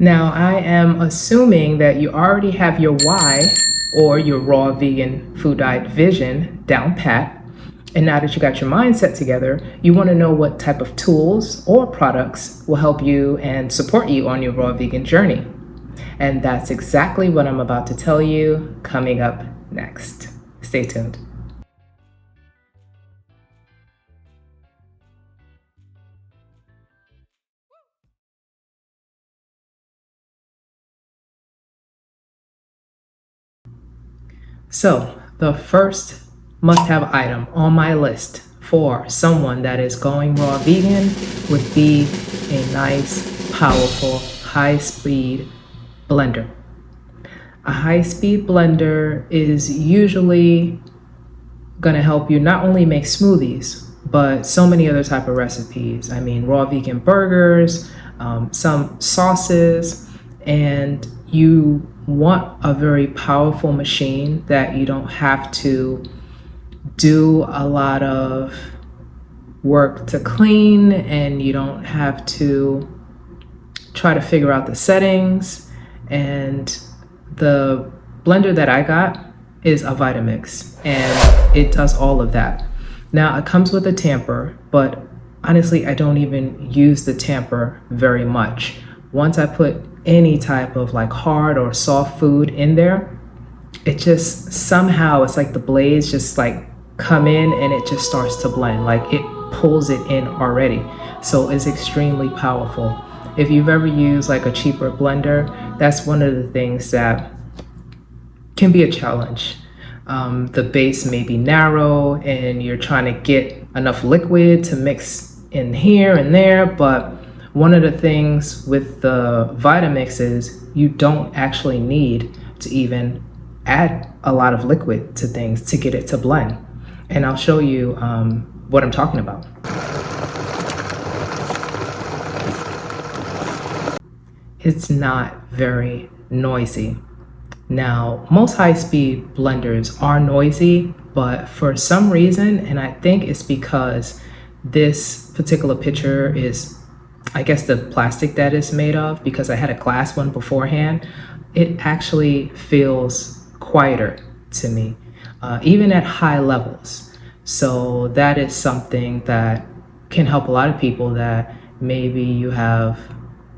Now, I am assuming that you already have your why, or your raw vegan food diet vision, down pat. And now that you got your mindset together, you want to know what type of tools or products will help you and support you on your raw vegan journey. And that's exactly what I'm about to tell you coming up next. Stay tuned. So, the first must-have item on my list for someone that is going raw vegan would be a nice, powerful, high-speed blender. A high-speed blender is usually going to help you not only make smoothies, but so many other type of recipes. I mean, raw vegan burgers, some sauces, and you want a very powerful machine that you don't have to do a lot of work to clean, and you don't have to try to figure out the settings. And the blender that I got is a Vitamix, and it does all of that. Now, it comes with a tamper, but honestly, I don't even use the tamper very much. Once I put any type of like hard or soft food in there, it just somehow, it's like the blades just like come in and it just starts to blend, like it pulls it in already. So it's extremely powerful. If you've ever used like a cheaper blender, that's one of the things that can be a challenge. The base may be narrow and you're trying to get enough liquid to mix in here and there, but one of the things with the Vitamix is you don't actually need to even add a lot of liquid to things to get it to blend. And I'll show you what I'm talking about. It's not very noisy. Now, most high-speed blenders are noisy, but for some reason, and I think it's because this particular pitcher is, I guess, the plastic that it's made of, because I had a glass one beforehand, it actually feels quieter to me, even at high levels. So that is something that can help a lot of people that maybe you have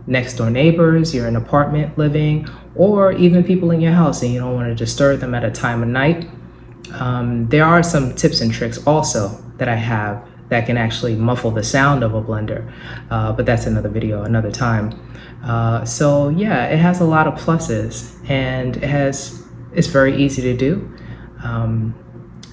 next door neighbors, you're in an apartment living, or even people in your house and you don't want to disturb them at a time of night. There are some tips and tricks also that I have that can actually muffle the sound of a blender, but that's another video, another time. So yeah, it has a lot of pluses, and it's very easy to do,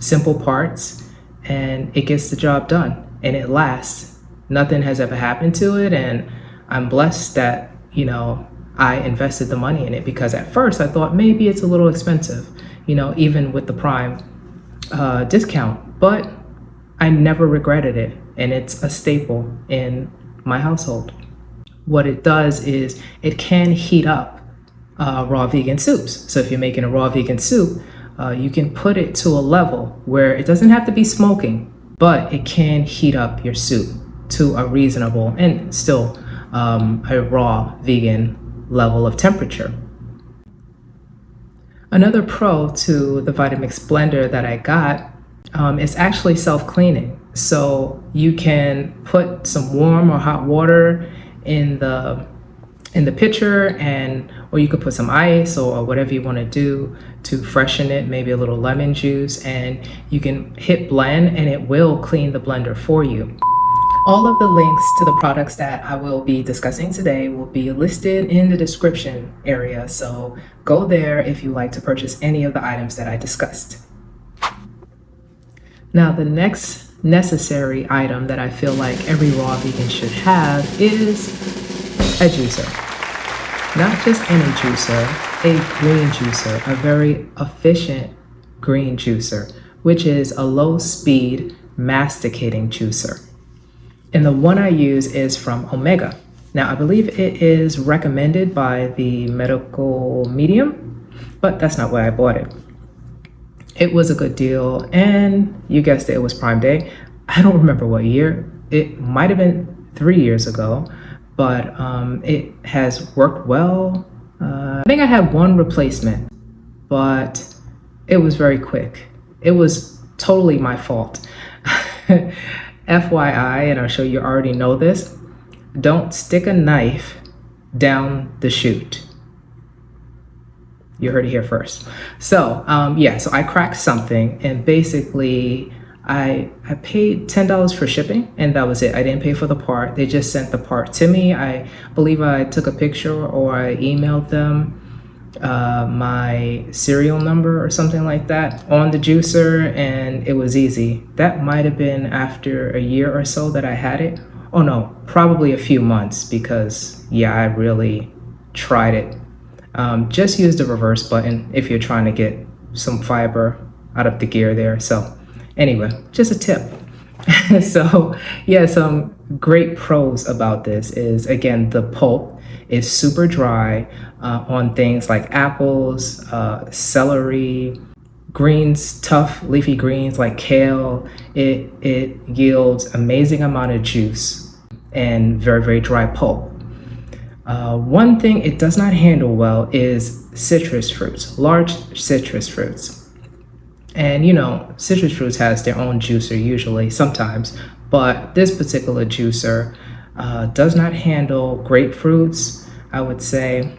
simple parts, and it gets the job done, and it lasts. Nothing has ever happened to it, and I'm blessed that, you know, I invested the money in it, because at first I thought maybe it's a little expensive, you know, even with the Prime discount, but I never regretted it, and it's a staple in my household. What it does is it can heat up raw vegan soups. So if you're making a raw vegan soup, you can put it to a level where it doesn't have to be smoking, but it can heat up your soup to a reasonable and still a raw vegan level of temperature. Another pro to the Vitamix blender that I got is actually self-cleaning. So you can put some warm or hot water in the pitcher, or you could put some ice or whatever you want to do to freshen it, maybe a little lemon juice, and you can hit blend and it will clean the blender for you. All of the links to the products that I will be discussing today will be listed in the description area, so go there if you like to purchase any of the items that I discussed. Now, the next necessary item that I feel like every raw vegan should have is a juicer. Not just any juicer, a green juicer, a very efficient green juicer, which is a low-speed masticating juicer. And the one I use is from Omega. Now, I believe it is recommended by the medical medium, but that's not why I bought it. It was a good deal, and you guessed it, it was Prime Day. I don't remember what year. It might have been 3 years ago, but it has worked well. I think I had one replacement, but it was very quick. It was totally my fault. FYI, and I'm sure you already know this, don't stick a knife down the chute. You heard it here first. So so I cracked something, and basically I paid $10 for shipping, and that was it. I didn't pay for the part. They just sent the part to me. I believe I took a picture or I emailed them my serial number or something like that on the juicer, and it was easy. That might have been after a year or so that I had it. Oh no, probably a few months, because I really tried it. Just use the reverse button if you're trying to get some fiber out of the gear there. So anyway, just a tip. So some great pros about this is, again, the pulp is super dry on things like apples, celery, greens, tough leafy greens like kale. It yields amazing amount of juice and very, very dry pulp. One thing it does not handle well is citrus fruits, large citrus fruits. And citrus fruits has their own juicer usually, sometimes, but this particular juicer does not handle grapefruits. I would say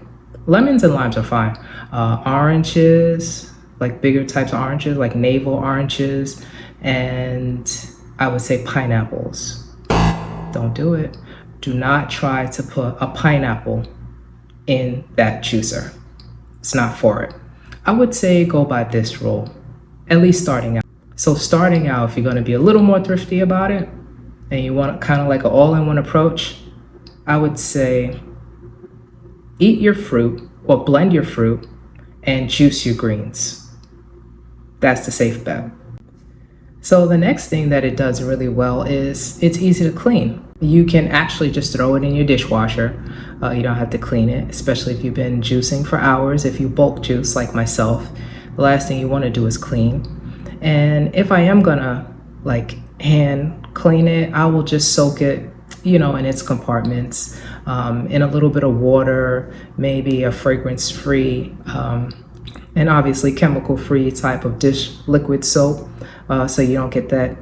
lemons and limes are fine. Oranges, like bigger types of oranges, like navel oranges, and I would say pineapples. Don't do it. Do not try to put a pineapple in that juicer. It's not for it. I would say go by this rule, at least starting out. So starting out, if you're going to be a little more thrifty about it and you want kind of like an all-in-one approach, I would say eat your fruit or blend your fruit and juice your greens. That's the safe bet. So the next thing that it does really well is it's easy to clean. You can actually just throw it in your dishwasher. You don't have to clean it, especially if you've been juicing for hours. If you bulk juice like myself, the last thing you want to do is clean. And if I am gonna hand clean it, I will just soak it, in its compartments, in a little bit of water, maybe a fragrance-free, and obviously chemical-free type of dish liquid soap, so you don't get that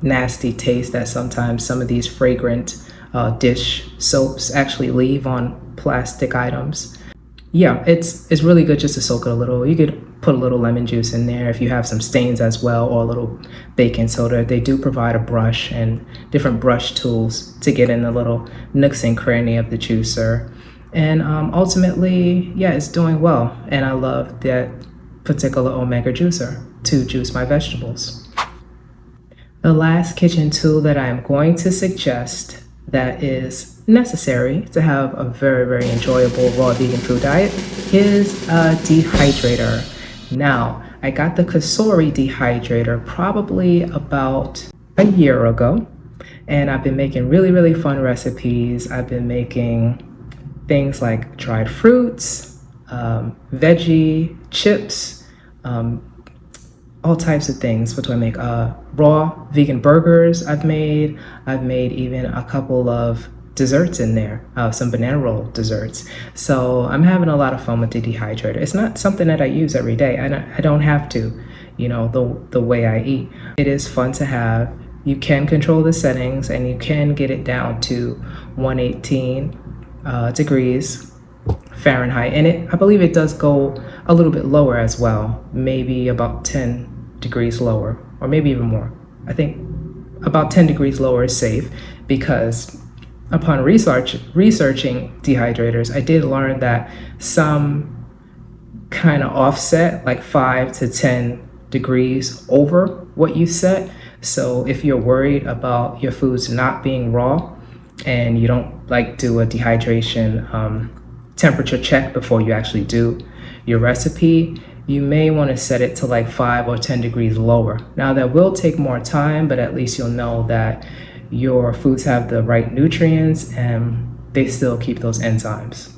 nasty taste that sometimes some of these fragrant dish soaps actually leave on plastic items. It's really good just to soak it a little. You could put a little lemon juice in there if you have some stains as well, or a little baking soda. They do provide a brush and different brush tools to get in the little nooks and cranny of the juicer. And ultimately, it's doing well. And I love that particular Omega juicer to juice my vegetables. The last kitchen tool that I am going to suggest that is necessary to have a very, very enjoyable raw vegan food diet is a dehydrator. Now, I got the Kasori dehydrator probably about a year ago, and I've been making really, really fun recipes. I've been making things like dried fruits, veggie chips, all types of things. What do I make? Raw vegan burgers I've made even a couple of desserts in there, some banana roll desserts. So I'm having a lot of fun with the dehydrator. It's not something that I use every day, and I don't have to, the way I eat. It is fun to have. You can control the settings, and you can get it down to 118 degrees Fahrenheit, and I believe it does go a little bit lower as well, maybe about 10 degrees lower, or maybe even more. I think about 10 degrees lower is safe, because upon researching dehydrators, I did learn that some kind of offset like 5 to 10 degrees over what you set. So if you're worried about your foods not being raw and you don't do a dehydration temperature check before you actually do your recipe, you may want to set it to 5 or 10 degrees lower. Now that will take more time, but at least you'll know that your foods have the right nutrients and they still keep those enzymes.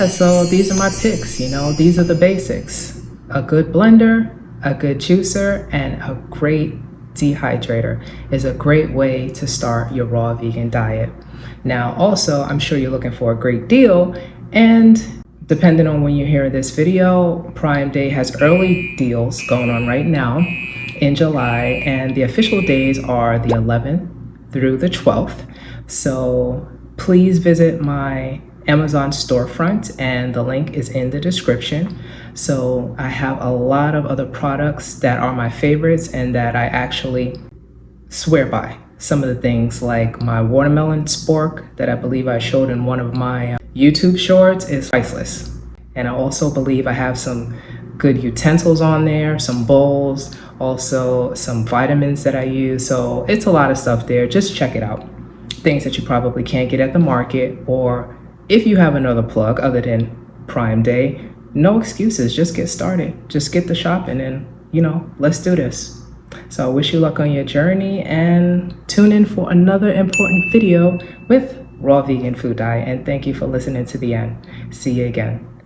So these are my picks. These are the basics: a good blender, a good juicer, and a great dehydrator is a great way to start your raw vegan diet. Now, also, I'm sure you're looking for a great deal, and depending on when you hear this video, Prime Day has early deals going on right now in July, and the official days are the 11th through the 12th. So please visit my Amazon storefront, and the link is in the description. So I have a lot of other products that are my favorites and that I actually swear by. Some of the things like my watermelon spork that I believe I showed in one of my YouTube shorts is priceless. And I also believe I have some good utensils on there, some bowls, also some vitamins that I use. So it's a lot of stuff there. Just check it out. Things that you probably can't get at the market, or if you have another plug other than Prime Day, no excuses, just get started. Just get the shopping and, let's do this. So I wish you luck on your journey, and tune in for another important video with Raw Vegan Food Diet. And thank you for listening to the end. See you again.